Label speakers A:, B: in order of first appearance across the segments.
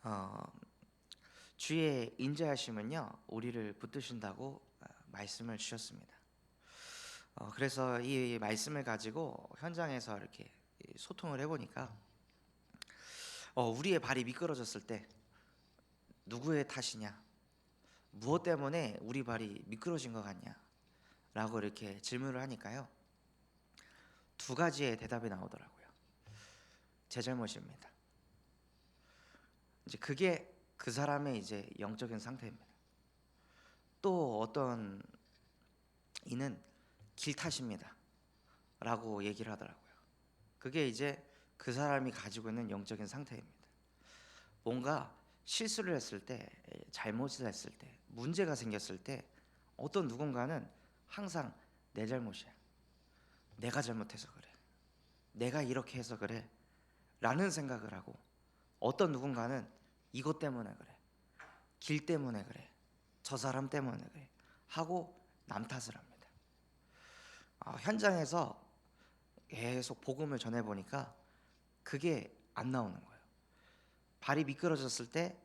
A: 어, 주의 인자하심은요 우리를 붙드신다고 말씀을 주셨습니다. 그래서 이 말씀을 가지고 현장에서 이렇게 소통을 해보니까 우리의 발이 미끄러졌을 때 누구의 탓이냐, 무엇 때문에 우리 발이 미끄러진 것 같냐 라고 이렇게 질문을 하니까요 두 가지의 대답이 나오더라고요. 제 잘못입니다. 이제 그게 그 사람의 이제 영적인 상태입니다. 또 어떤 이는 길 탓입니다 라고 얘기를 하더라고요. 그게 이제 그 사람이 가지고 있는 영적인 상태입니다. 뭔가 실수를 했을 때, 잘못을 했을 때, 문제가 생겼을 때 어떤 누군가는 항상 내 잘못이야, 내가 잘못해서 그래, 내가 이렇게 해서 그래 라는 생각을 하고, 어떤 누군가는 이것 때문에 그래, 길 때문에 그래, 저 사람 때문에 그래 하고 남 탓을 합니다. 현장에서 계속 복음을 전해보니까 그게 안 나오는 거예요. 발이 미끄러졌을 때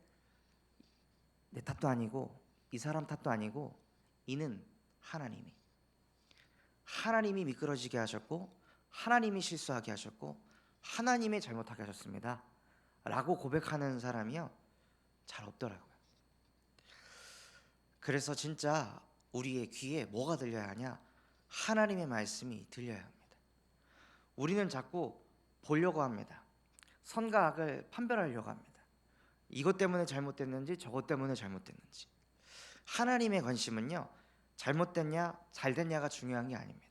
A: 내 탓도 아니고 이 사람 탓도 아니고 이는 하나님이 미끄러지게 하셨고, 하나님이 실수하게 하셨고, 하나님이 잘못하게 하셨습니다 라고 고백하는 사람이요 잘 없더라고요. 그래서 진짜 우리의 귀에 뭐가 들려야 하냐? 하나님의 말씀이 들려야 합니다. 우리는 자꾸 보려고 합니다. 선과 악을 판별하려고 합니다. 이것 때문에 잘못됐는지 저것 때문에 잘못됐는지. 하나님의 관심은요 잘못됐냐 잘됐냐가 중요한 게 아닙니다.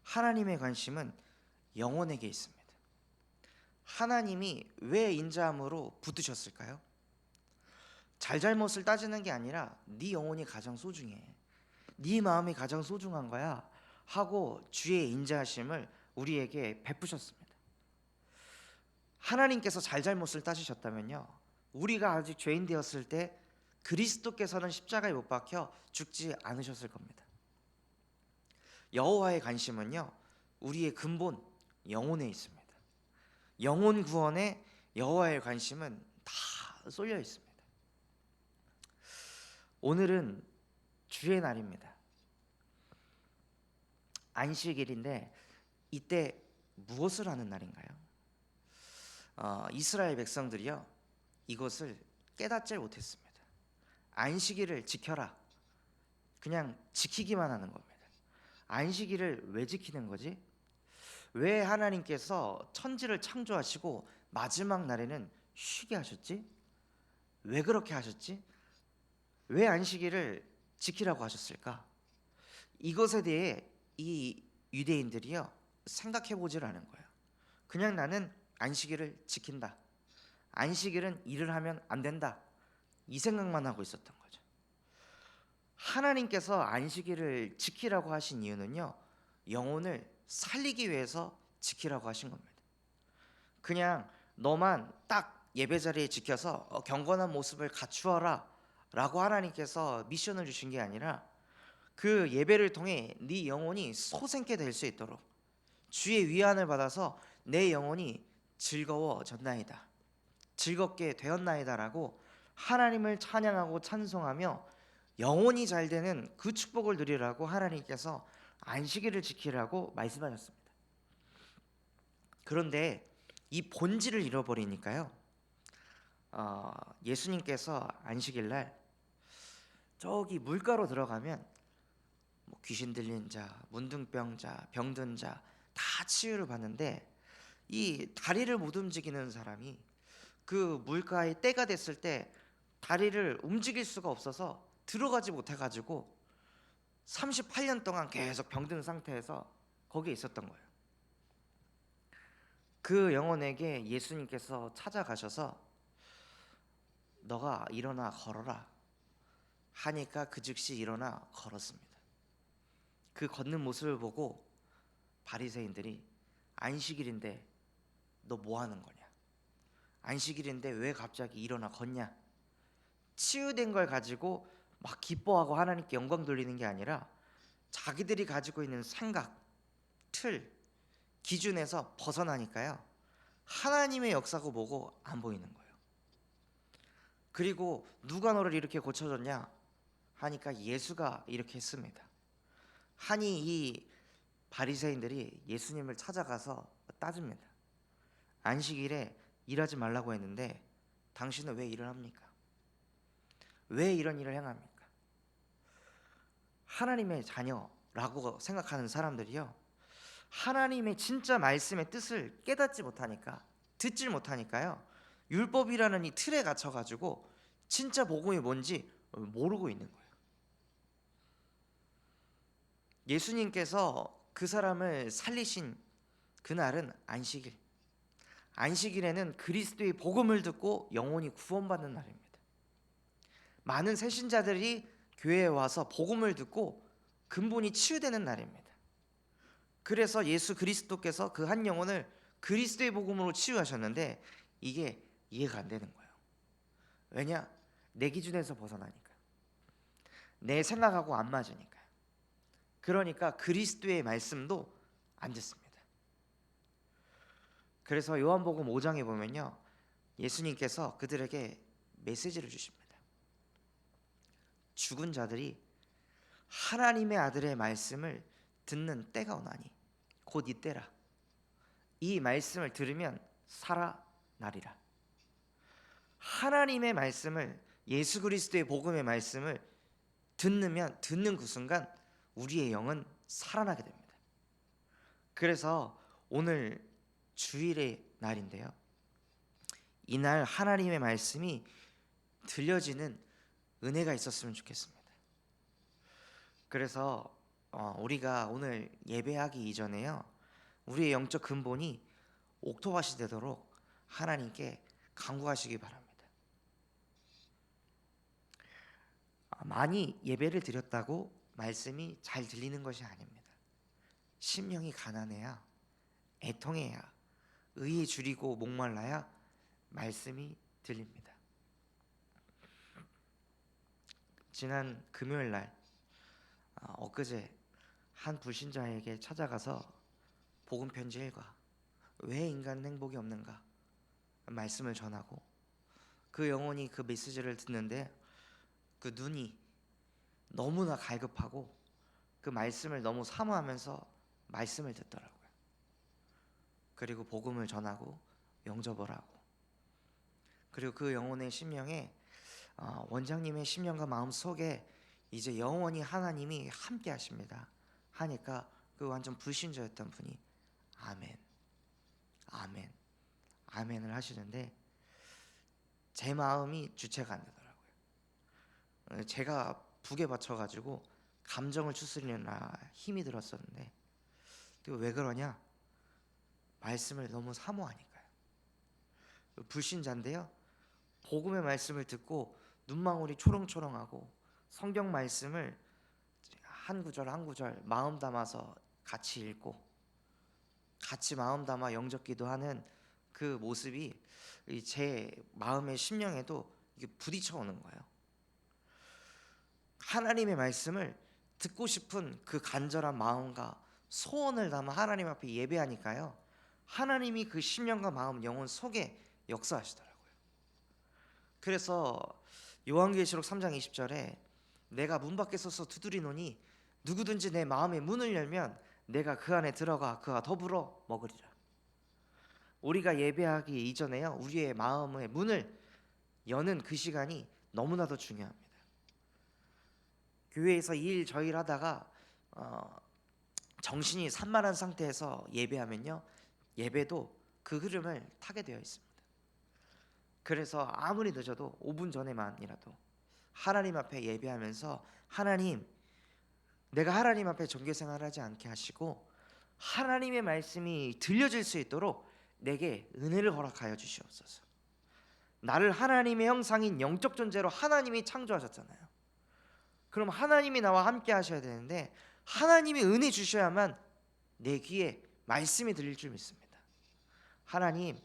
A: 하나님의 관심은 영혼에게 있습니다. 하나님이 왜 인자함으로 붙드셨을까요? 잘잘못을 따지는 게 아니라 네 영혼이 가장 소중해, 네 마음이 가장 소중한 거야 하고 주의 인자하심을 우리에게 베푸셨습니다. 하나님께서 잘잘못을 따지셨다면요 우리가 아직 죄인 되었을 때 그리스도께서는 십자가에 못 박혀 죽지 않으셨을 겁니다. 여호와의 관심은요 우리의 근본 영혼에 있습니다. 영혼 구원에 여호와의 관심은 다 쏠려 있습니다. 오늘은 주의 날입니다. 안식일인데 이때 무엇을 하는 날인가요? 이스라엘 백성들이요 이것을 깨닫지 못했습니다. 안식일을 지켜라, 그냥 지키기만 하는 겁니다. 안식일을 왜 지키는 거지? 왜 하나님께서 천지를 창조하시고 마지막 날에는 쉬게 하셨지? 왜 그렇게 하셨지? 왜 안식일을 지키라고 하셨을까? 이것에 대해 이 유대인들이요 생각해 보질 않은 거예요. 그냥 나는 안식일을 지킨다, 안식일은 일을 하면 안 된다, 이 생각만 하고 있었던 거죠. 하나님께서 안식일을 지키라고 하신 이유는요 영혼을 살리기 위해서 지키라고 하신 겁니다. 그냥 너만 딱 예배 자리에 지켜서 경건한 모습을 갖추어라 라고 하나님께서 미션을 주신 게 아니라 그 예배를 통해 네 영혼이 솟게 될 수 있도록 주의 위안을 받아서 내 영혼이 즐거워졌나이다, 즐겁게 되었나이다 라고 하나님을 찬양하고 찬송하며 영혼이 잘 되는 그 축복을 누리라고 하나님께서 안식일을 지키라고 말씀하셨습니다. 그런데 이 본질을 잃어버리니까요 예수님께서 안식일날 저기 물가로 들어가면 뭐 귀신 들린 자, 문둥병자, 병든 자 다 치유를 받는데 이 다리를 못 움직이는 사람이 그 물가에 때가 됐을 때 다리를 움직일 수가 없어서 들어가지 못해가지고 38년 동안 계속 병든 상태에서 거기에 있었던 거예요. 그 영혼에게 예수님께서 찾아가셔서 너가 일어나 걸어라 하니까 그 즉시 일어나 걸었습니다. 그 걷는 모습을 보고 바리새인들이 안식일인데 너 뭐 하는 거냐, 안식일인데 왜 갑자기 일어나 걷냐, 치유된 걸 가지고 막 기뻐하고 하나님께 영광 돌리는 게 아니라 자기들이 가지고 있는 생각, 틀, 기준에서 벗어나니까요 하나님의 역사고 뭐고 안 보이는 거예요. 그리고 누가 너를 이렇게 고쳐줬냐 하니까 예수가 이렇게 했습니다. 하니 이 바리새인들이 예수님을 찾아가서 따집니다. 안식일에 일하지 말라고 했는데 당신은 왜 일을 합니까? 왜 이런 일을 행합니까? 하나님의 자녀라고 생각하는 사람들이요, 하나님의 진짜 말씀의 뜻을 깨닫지 못하니까, 듣질 못하니까요, 율법이라는 이 틀에 갇혀가지고 진짜 복음이 뭔지 모르고 있는 거예요. 예수님께서 그 사람을 살리신 그날은 안식일. 안식일에는 그리스도의 복음을 듣고 영혼이 구원받는 날입니다. 많은 새신자들이 교회에 와서 복음을 듣고 근본이 치유되는 날입니다. 그래서 예수 그리스도께서 그 한 영혼을 그리스도의 복음으로 치유하셨는데 이게 이해가 안 되는 거예요. 왜냐? 내 기준에서 벗어나니까, 내 생각하고 안 맞으니까. 그러니까 그리스도의 말씀도 안 듣습니다. 그래서 요한복음 5장에 보면요, 예수님께서 그들에게 메시지를 주십니다. 죽은 자들이 하나님의 아들의 말씀을 듣는 때가 오나니 곧 이때라. 이 말씀을 들으면 살아나리라. 하나님의 말씀을, 예수 그리스도의 복음의 말씀을 듣는 그 순간 우리의 영은 살아나게 됩니다. 그래서 오늘 주일의 날인데요, 이날 하나님의 말씀이 들려지는 은혜가 있었으면 좋겠습니다. 그래서 우리가 오늘 예배하기 이전에요, 우리의 영적 근본이 옥토밭이 되도록 하나님께 간구하시기 바랍니다. 많이 예배를 드렸다고 말씀이 잘 들리는 것이 아닙니다. 심령이 가난해야, 애통해야, 의에 줄이고 목말라야 말씀이 들립니다. 지난 금요일 날, 엊그제 한 불신자에게 찾아가서 복음 편지 1과 왜 인간은 행복이 없는가 말씀을 전하고, 그 영혼이 그 메시지를 듣는데 그 눈이 너무나 갈급하고 그 말씀을 너무 사모하면서 말씀을 듣더라고요. 그리고 복음을 전하고 영접을 하고, 그리고 그 영혼의 심령에 원장님의 심령과 마음 속에 이제 영원히 하나님이 함께 하십니다 하니까 그 완전 불신자였던 분이 아멘, 아멘, 아멘을 하시는데 제 마음이 주체가 안 되더라고요. 제가 북에 받쳐가지고 감정을 추스리느라 힘이 들었었는데, 왜 그러냐? 말씀을 너무 사모하니까요. 불신자인데요, 복음의 말씀을 듣고 눈망울이 초롱초롱하고 성경 말씀을 한 구절 한 구절 마음 담아서 같이 읽고 같이 마음 담아 영접 기도하는 그 모습이 제 마음의 심령에도 이게 부딪혀 오는 거예요. 하나님의 말씀을 듣고 싶은 그 간절한 마음과 소원을 담아 하나님 앞에 예배하니까요, 하나님이 그 심령과 마음, 영혼 속에 역사하시더라고요. 그래서 요한계시록 3장 20절에 내가 문 밖에 서서 두드리노니 누구든지 내 마음의 문을 열면 내가 그 안에 들어가 그와 더불어 먹으리라. 우리가 예배하기 이전에요, 우리의 마음의 문을 여는 그 시간이 너무나도 중요합니다. 교회에서 일저일 하다가 정신이 산만한 상태에서 예배하면요, 예배도 그 흐름을 타게 되어 있습니다. 그래서 아무리 늦어도 5분 전에만이라도 하나님 앞에 예배하면서, 하나님, 내가 하나님 앞에 종교생활을 하지 않게 하시고 하나님의 말씀이 들려질 수 있도록 내게 은혜를 허락하여 주시옵소서. 나를 하나님의 형상인 영적 존재로 하나님이 창조하셨잖아요. 그럼 하나님이 나와 함께 하셔야 되는데 하나님이 은혜 주셔야만 내 귀에 말씀이 들릴 줄 믿습니다. 하나님,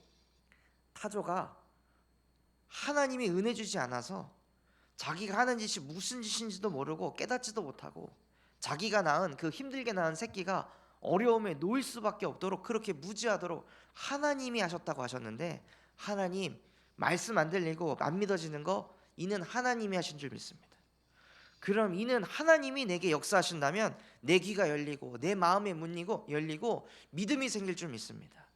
A: 타조가 하나님이 은혜 주지 않아서 자기가 하는 짓이 무슨 짓인지도 모르고 깨닫지도 못하고 자기가 낳은 그 힘들게 낳은 새끼가 어려움에 놓일 수밖에 없도록 그렇게 무지하도록 하나님이 하셨다고 하셨는데, 하나님 말씀 안 들리고 안 믿어지는 거 이는 하나님이 하신 줄 믿습니다. 그럼 이는 하나님이 내게 역사하신다면 내 귀가 열리고 내 마음의 문이 열리고 믿음이 생길 줄 믿습니다.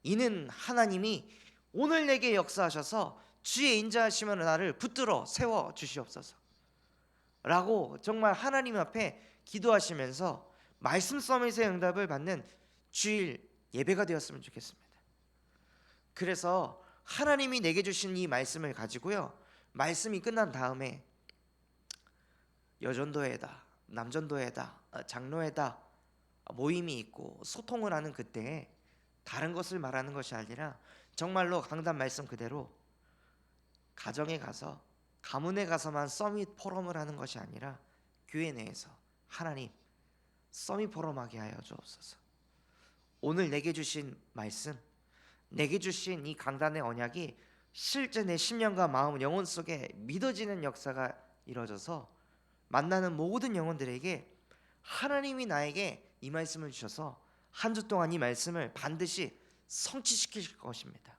A: 이는 하나님이 오늘 내게 역사하셔서 주의 인자하심으로 나를 붙들어 세워 주시옵소서 라고 정말 하나님 앞에 기도하시면서 말씀 서밋의 응답을 받는 주일 예배가 되었으면 좋겠습니다. 그래서 하나님이 내게 주신 이 말씀을 가지고요, 말씀이 끝난 다음에 여전도회다, 남전도회다, 장로회다 모임이 있고 소통을 하는 그때에 다른 것을 말하는 것이 아니라 정말로 강단 말씀 그대로 가정에 가서 가문에 가서만 서밋 포럼을 하는 것이 아니라 교회 내에서 하나님 서밋 포럼하게 하여 주옵소서. 오늘 내게 주신 말씀, 내게 주신 이 강단의 언약이 실제 내 심령과 마음, 영혼 속에 믿어지는 역사가 이루어져서 만나는 모든 영혼들에게 하나님이 나에게 이 말씀을 주셔서 한 주 동안 이 말씀을 반드시 성취시킬 것입니다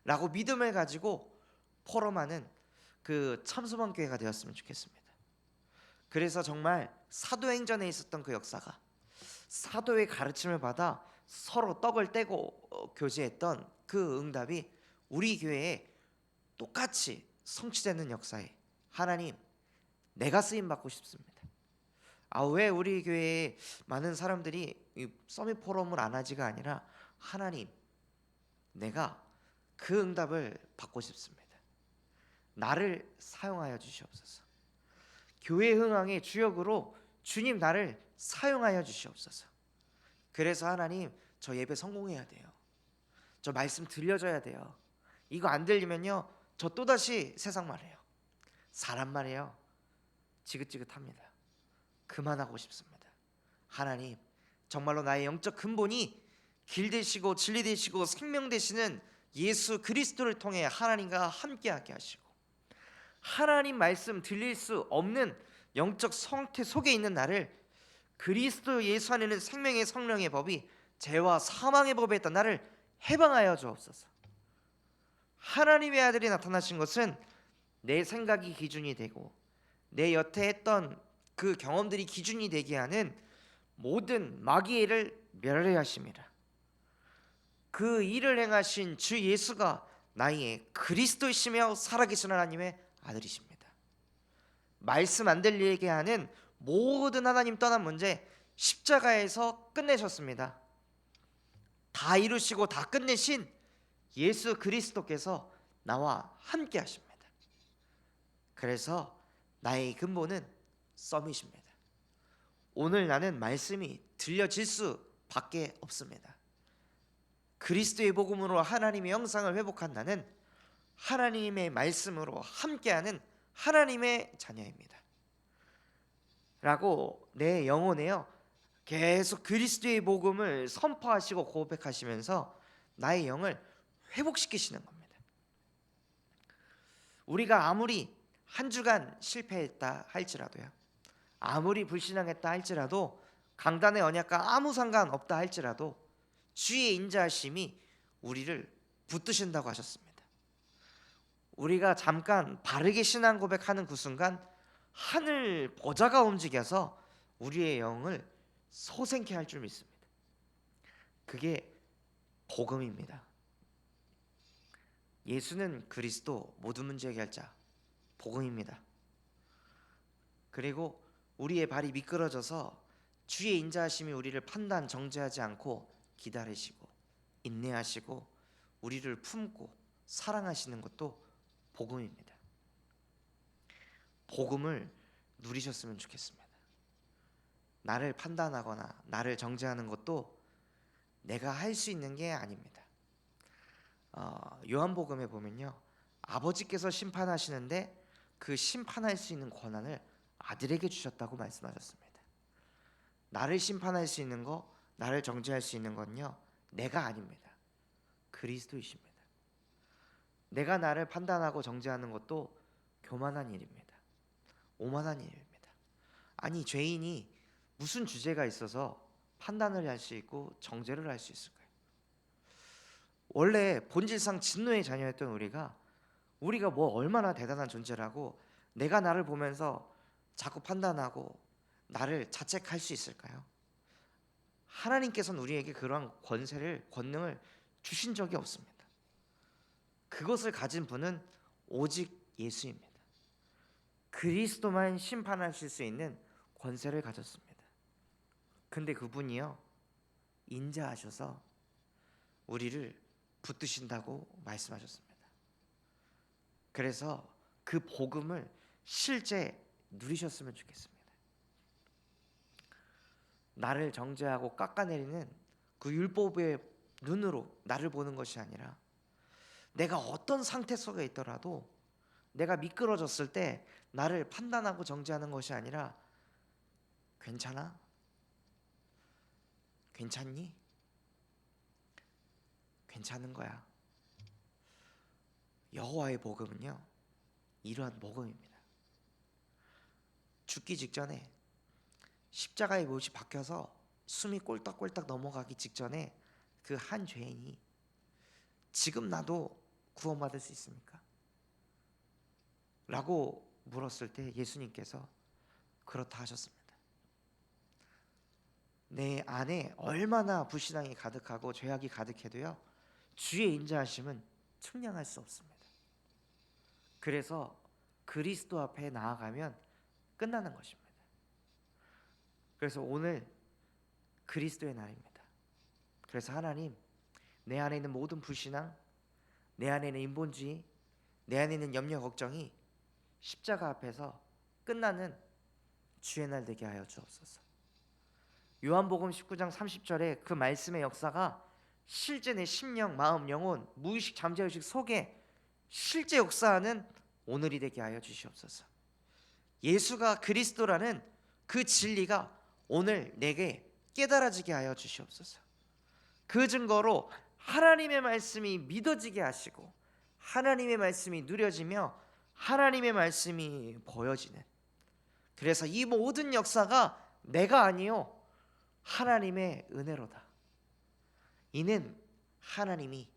A: 라고 믿음을 가지고 포럼하는 그 참소만 교회가 되었으면 좋겠습니다. 그래서 정말 사도행전에 있었던 그 역사가 사도의 가르침을 받아 서로 떡을 떼고 교제했던 그 응답이 우리 교회에 똑같이 성취되는 역사에 하나님 내가 쓰임 받고 싶습니다. 왜 우리 교회에 많은 사람들이 이 서밋 포럼을 안 하지가 아니라 하나님 내가 그 응답을 받고 싶습니다. 나를 사용하여 주시옵소서. 교회 흥황의 주역으로 주님 나를 사용하여 주시옵소서. 그래서 하나님 저 예배 성공해야 돼요. 저 말씀 들려줘야 돼요. 이거 안 들리면요 저 또다시 세상 말해요. 사람 말이에요. 지긋지긋합니다. 그만하고 싶습니다. 하나님 정말로 나의 영적 근본이 길 되시고 진리 되시고 생명 되시는 예수 그리스도를 통해 하나님과 함께하게 하시고 하나님 말씀 들릴 수 없는 영적 상태 속에 있는 나를 그리스도 예수 안에는 생명의 성령의 법이 죄와 사망의 법에 있던 나를 해방하여 주옵소서. 하나님의 아들이 나타나신 것은 내 생각이 기준이 되고 내 여태 했던 그 경험들이 기준이 되게 하는 모든 마귀의 일을 멸하십니다. 그 일을 행하신 주 예수가 나의 그리스도이시며 살아계신 하나님의 아들이십니다. 말씀 안 들리게 하는 모든 하나님 떠난 문제 십자가에서 끝내셨습니다. 다 이루시고 다 끝내신 예수 그리스도께서 나와 함께 하십니다. 그래서 나의 근본은 서밋입니다. 오늘 나는 말씀이 들려질 수밖에 없습니다. 그리스도의 복음으로 하나님의 형상을 회복한 나는 하나님의 말씀으로 함께하는 하나님의 자녀입니다 라고 내 영혼에요 계속 그리스도의 복음을 선포하시고 고백하시면서 나의 영을 회복시키시는 겁니다. 우리가 아무리 한 주간 실패했다 할지라도요, 아무리 불신앙했다 할지라도, 강단의 언약과 아무 상관없다 할지라도 주의 인자하심이 우리를 붙드신다고 하셨습니다. 우리가 잠깐 바르게 신앙 고백하는 그 순간 하늘 보좌가 움직여서 우리의 영을 소생케 할 줄 믿습니다. 그게 복음입니다. 예수는 그리스도, 모든 문제 해결자, 복음입니다. 그리고 우리의 발이 미끄러져서 주의 인자하심이 우리를 판단, 정죄하지 않고 기다리시고 인내하시고 우리를 품고 사랑하시는 것도 복음입니다. 복음을 누리셨으면 좋겠습니다. 나를 판단하거나 나를 정죄하는 것도 내가 할 수 있는 게 아닙니다. 요한복음에 보면요, 아버지께서 심판하시는데 그 심판할 수 있는 권한을 아들에게 주셨다고 말씀하셨습니다. 나를 심판할 수 있는 거, 나를 정죄할 수 있는 건요 내가 아닙니다. 그리스도이십니다. 내가 나를 판단하고 정죄하는 것도 교만한 일입니다. 오만한 일입니다. 아니 죄인이 무슨 주제가 있어서 판단을 할 수 있고 정죄를 할 수 있을까요? 원래 본질상 진노의 자녀였던 우리가 우리가 뭐 얼마나 대단한 존재라고 내가 나를 보면서 자꾸 판단하고 나를 자책할 수 있을까요? 하나님께서는 우리에게 그러한 권능을 주신 적이 없습니다. 그것을 가진 분은 오직 예수입니다. 그리스도만 심판하실 수 있는 권세를 가졌습니다. 근데 그분이요, 인자하셔서 우리를 붙드신다고 말씀하셨습니다. 그래서 그 복음을 실제 누리셨으면 좋겠습니다. 나를 정죄하고 깎아내리는 그 율법의 눈으로 나를 보는 것이 아니라, 내가 어떤 상태 속에 있더라도 내가 미끄러졌을 때 나를 판단하고 정죄하는 것이 아니라, 괜찮아? 괜찮니? 괜찮은 거야. 여호와의 복음은요, 이러한 복음입니다. 죽기 직전에 십자가의 못이 박혀서 숨이 꼴딱꼴딱 넘어가기 직전에 그 한 죄인이 지금 나도 구원받을 수 있습니까? 라고 물었을 때 예수님께서 그렇다 하셨습니다. 내 안에 얼마나 불신앙이 가득하고 죄악이 가득해도요, 주의 인자하심은 측량할 수 없습니다. 그래서 그리스도 앞에 나아가면 끝나는 것입니다. 그래서 오늘 그리스도의 날입니다. 그래서 하나님, 내 안에 있는 모든 불신앙, 내 안에 있는 인본주의, 내 안에 있는 염려 걱정이 십자가 앞에서 끝나는 주의 날 되게 하여 주옵소서. 요한복음 19장 30절에 그 말씀의 역사가 실제 내 심령, 마음, 영혼, 무의식, 잠재의식 속에 실제 역사하는 오늘이 되게 하여 주시옵소서. 예수가 그리스도라는 그 진리가 오늘 내게 깨달아지게 하여 주시옵소서. 그 증거로 하나님의 말씀이 믿어지게 하시고, 하나님의 말씀이 누려지며 하나님의 말씀이 보여지는, 그래서 이 모든 역사가 내가 아니요 하나님의 은혜로다. 이는 하나님이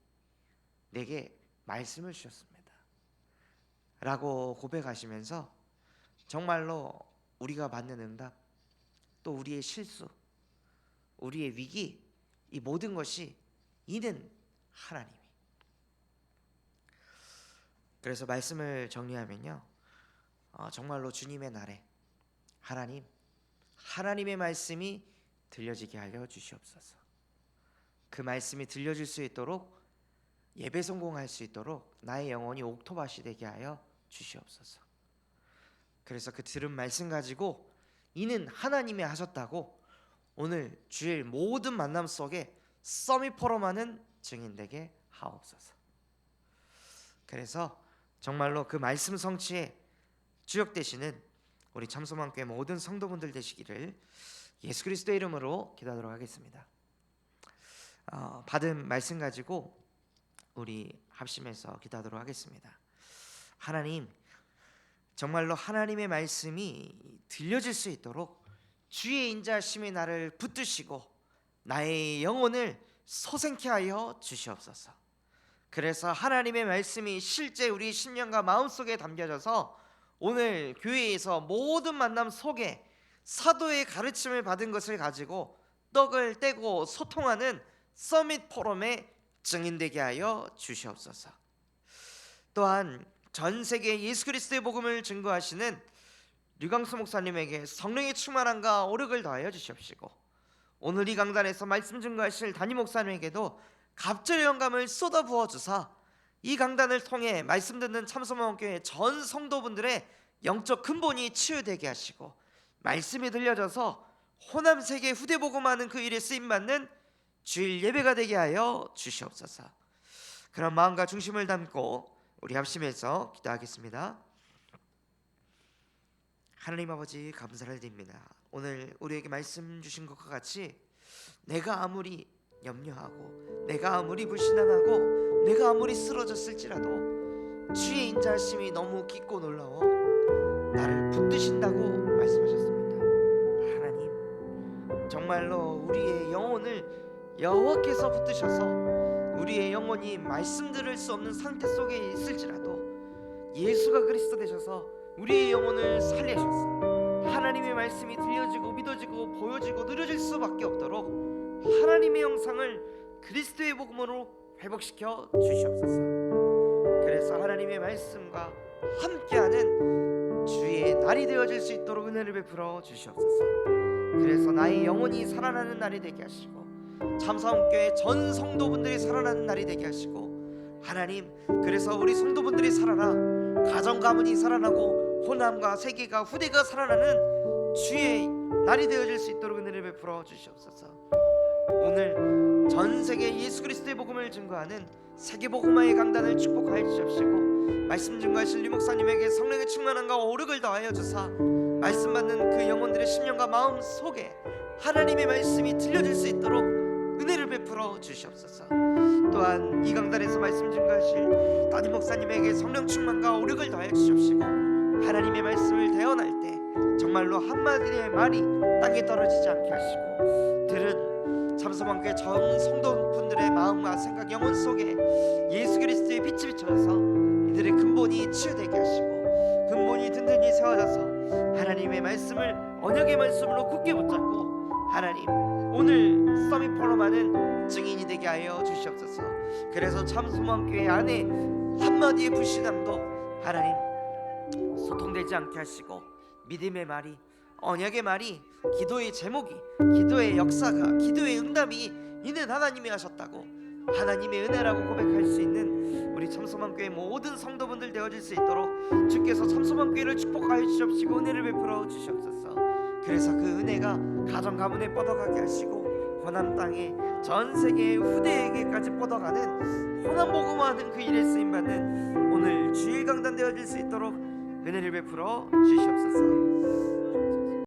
A: 내게 말씀을 주셨습니다 라고 고백하시면서, 정말로 우리가 받는 응답, 또 우리의 실수, 우리의 위기, 이 모든 것이 이는 하나님이. 그래서 말씀을 정리하면요, 정말로 주님의 날에 하나님의 말씀이 들려지게 하여 주시옵소서. 그 말씀이 들려질 수 있도록, 예배 성공할 수 있도록 나의 영혼이 옥토밭이 되게 하여 주시옵소서. 그래서 그 들은 말씀 가지고 이는 하나님이 하셨다고 오늘 주일 모든 만남 속에 서밋 포럼하는 증인 되게 하옵소서. 그래서 정말로 그 말씀 성취에 주역 되시는 우리 참소망교회 모든 성도분들 되시기를 예수 그리스도의 이름으로 기도하도록 하겠습니다. 받은 말씀 가지고 우리 합심해서 기도하도록 하겠습니다. 하나님, 정말로 하나님의 말씀이 들려질 수 있도록 주의 인자하심이 나를 붙드시고 나의 영혼을 소생케 하여 주시옵소서. 그래서 하나님의 말씀이 실제 우리 심령과 마음속에 담겨져서 오늘 교회에서 모든 만남 속에 사도의 가르침을 받은 것을 가지고 떡을 떼고 소통하는 서밋 포럼의 증인되게 하여 주시옵소서. 또한 전 세계 예수 그리스도의 복음을 증거하시는 류광수 목사님에게 성령의 충만함과 오력을 더하여 주시옵시고, 오늘 이 강단에서 말씀 증거하실 담임 목사님에게도 갑절의 영감을 쏟아부어 주사 이 강단을 통해 말씀 듣는 참소망교회 전 성도분들의 영적 근본이 치유되게 하시고, 말씀이 들려져서 호남 세계 후대 복음하는 그 일에 쓰임받는 주일 예배가 되게 하여 주시옵소서. 그런 마음과 중심을 담고 우리 합심해서 기도하겠습니다. 하나님 아버지, 감사를 드립니다. 오늘 우리에게 말씀 주신 것과 같이 내가 아무리 염려하고 내가 아무리 불신앙하고 내가 아무리 쓰러졌을지라도 주의 인자하심이 너무 깊고 놀라워 나를 붙드신다고 말씀하셨습니다. 하나님, 정말로 우리의 영혼을 여호와께서 붙드셔서 우리의 영혼이 말씀 들을 수 없는 상태 속에 있을지라도 예수가 그리스도 되셔서 우리의 영혼을 살리셨어. 하나님의 말씀이 들려지고 믿어지고 보여지고 누려질 수밖에 없도록 하나님의 형상을 그리스도의 복음으로 회복시켜 주시옵소서. 그래서 하나님의 말씀과 함께하는 주의 날이 되어질 수 있도록 은혜를 베풀어 주시옵소서. 그래서 나의 영혼이 살아나는 날이 되게 하시고 참사원교회 전 성도분들이 살아나는 날이 되게 하시고 하나님, 그래서 우리 성도분들이 살아나 가정 가문이 살아나고 호남과 세계가 후대가 살아나는 주의 날이 되어질 수 있도록 은혜를 베풀어 주시옵소서. 오늘 전 세계 예수 그리스도의 복음을 증거하는 세계복음화의 강단을 축복하여 주시옵시고 말씀 증거하실 류 목사님에게 성령의 충만함과 오력을 더하여 주사 말씀 받는 그 영혼들의 심령과 마음 속에 하나님의 말씀이 들려질 수 있도록 은혜를 베풀어 주시옵소서. 또한 이 강단에서 말씀 증거하실 담임 목사님에게 성령 충만과 오력을 더하여 주시옵시고 하나님의 말씀을 대언할 때 정말로 한마디의 말이 땅에 떨어지지 않게 하시고 들은 참소망교회 전 성도분들의 마음과 생각, 영혼 속에 예수 그리스도의 빛이 비춰져서 이들의 근본이 치유되게 하시고 근본이 든든히 세워져서 하나님의 말씀을 언약의 말씀으로 굳게 붙잡고 하나님 오늘 서밋 포럼하는 증인이 되게 하여 주시옵소서. 그래서 참소망교회 안에 한마디의 불신함도 하나님 소통되지 않게 하시고 믿음의 말이, 언약의 말이, 기도의 제목이, 기도의 역사가, 기도의 응답이 이는 하나님이 하셨다고 하나님의 은혜라고 고백할 수 있는 우리 참소망교회 모든 성도분들 되어질 수 있도록 주께서 참소망교회를 축복하여 주시옵시고 은혜를 베풀어 주시옵소서. 그래서 그 은혜가 가정 가문에 뻗어가게 하시고 호남 땅에 전 세계 후대에게까지 뻗어가는 호남 복음화하는 그 일에 쓰임받는 오늘 주일 강단 되어질 수 있도록 은혜를 베풀어 주시옵소서.